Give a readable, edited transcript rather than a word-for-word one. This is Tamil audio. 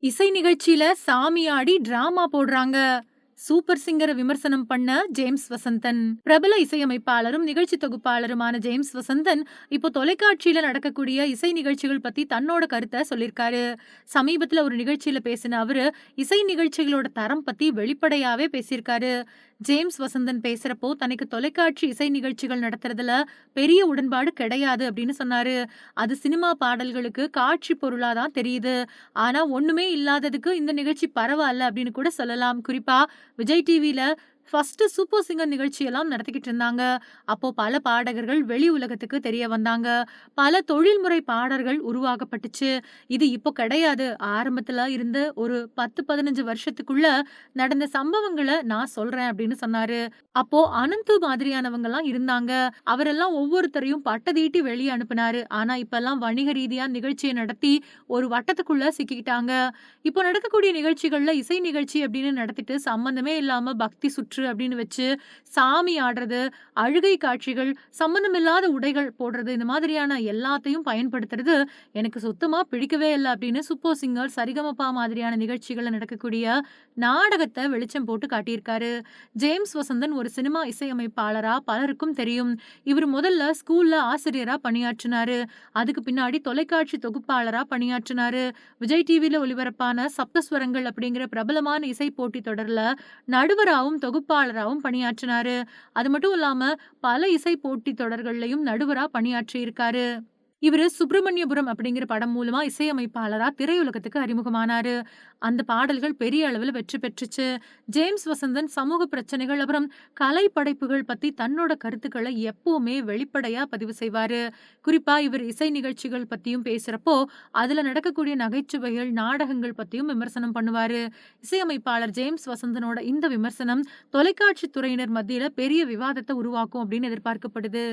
இசை நிகழ்ச்சியில சாமியாடி டிராமா போடுறாங்க. சூப்பர் சிங்கர விமர்சனம் பண்ண ஜேம்ஸ் வசந்தன். பிரபல இசையமைப்பாளரும், நிகழ்ச்சி தொகுப்பாளருமான ஜேம்ஸ் வசந்தன், இப்போ தொலைக்காட்சியில நடக்கக்கூடிய இசை நிகழ்ச்சிகள் பத்தி தன்னோட கருத்த சொல்லியிருக்காரு. சமீபத்துல ஒரு நிகழ்ச்சியில பேசின அவரு, இசை நிகழ்ச்சிகளோட தரம் பத்தி வெளிப்படையாவே பேசியிருக்காரு. ஜேம்ஸ் வசந்தன் பேசுறப்போ, தனக்கு தொலைக்காட்சி இசை நிகழ்ச்சிகள் நடத்துறதுல பெரிய உடன்பாடு கிடையாது அப்படின்னு சொன்னாரு. அது சினிமா பாடல்களுக்கு காட்சி பொருளா தான் தெரியுது. ஆனா ஒண்ணுமே இல்லாததுக்கு இந்த நிகழ்ச்சி பரவால்ல அப்படின்னு கூட சொல்லலாம். குறிப்பா விஜய் டிவில ஃபர்ஸ்ட் சூப்பர் சிங்கர் நிகழ்ச்சியெல்லாம் நடத்திக்கிட்டு இருந்தாங்க. அப்போ பல பாடகர்கள் வெளி உலகத்துக்கு தெரிய வந்தாங்க. பல தொழில்முறை பாடல்கள் உருவாக்கப்பட்டுச்சு. இது இப்போ கிடையாது. ஆரம்பத்துல இருந்து ஒரு 10, 15 வருஷத்துக்குள்ள நடந்த சம்பவங்கள நான் சொல்றேன் அப்படின்னு சொன்னாரு. அப்போ அனந்து மாதிரியானவங்கலாம் இருந்தாங்க. அவரெல்லாம் ஒவ்வொருத்தரையும் பட்டதீட்டி வெளிய அனுப்புனாரு. ஆனா இப்பல்லாம் வணிக ரீதியா நிகழ்ச்சிய நடத்தி ஒரு வட்டத்துக்குள்ள சிக்கிக்கிட்டாங்க. இப்போ நடக்கக்கூடிய நிகழ்ச்சிகள்ல இசை நிகழ்ச்சி அப்படின்னு நடத்திட்டு சம்பந்தமே இல்லாம பக்தி சுற்று அப்படின்னு வச்சு சாமி ஆடுறது, அழுகை காட்சிகள், சம்பந்தமில்லாத உடைகள் போடுறது, இந்த மாதிரியான எல்லாத்தையும் பயன்படுத்துறது எனக்கு சுத்தமா பிடிக்கவே இல்ல அப்படின்னு சூப்பர் சிங்கர், சரிகமபா மாதிரியான நிகழ்ச்சிகள்ல நடக்கக்கூடிய நாடகத்த வெளிச்சம் போட்டு காட்டியிருக்காரு. ஜேம்ஸ் வசந்தன் ஒரு சினிமா இசையமைப்பாளரா பலருக்கும் தெரியும். இவர் முதல்ல ஸ்கூல்ல ஆசிரியரா பணியாற்றினாரு. அதுக்கு பின்னாடி தொலைக்காட்சி தொகுப்பாளரா பணியாற்றினாரு. விஜய் டிவில ஒளிபரப்பான சப்தஸ்வரங்கள் அப்படிங்கிற பிரபலமான இசை போட்டி தொடர்ல நடுவராவும் தொகுப்பாளராவும் பணியாற்றினாரு. அது மட்டும் இல்லாம பல இசை போட்டி தொடர்கள்லயும் நடுவரா பணியாற்றி இருக்காரு. இவரு சுப்பிரமணியபுரம் அப்படிங்கிற படம் மூலமா இசையமைப்பாளரா திரையுலகத்துக்கு அறிமுகமானாரு. அந்த பாடல்கள் பெரிய அளவுல வெற்றி பெற்றுச்சு. ஜேம்ஸ் வசந்தன் சமூக பிரச்சனைகள், அப்புறம் கலை படைப்புகள் பத்தி தன்னோட கருத்துக்களை எப்பவுமே வெளிப்படையா பதிவு செய்வாரு. குறிப்பா இவர் இசை நிகழ்ச்சிகள் பத்தியும் பேசுறப்போ, அதுல நடக்கக்கூடிய நகைச்சுவைகள், நாடகங்கள் பத்தியும் விமர்சனம் பண்ணுவாரு. இசையமைப்பாளர் ஜேம்ஸ் வசந்தனோட இந்த விமர்சனம் தொலைக்காட்சி துறையினர் மத்தியில பெரிய விவாதத்தை உருவாக்கும் அப்படின்னு எதிர்பார்க்கப்படுது.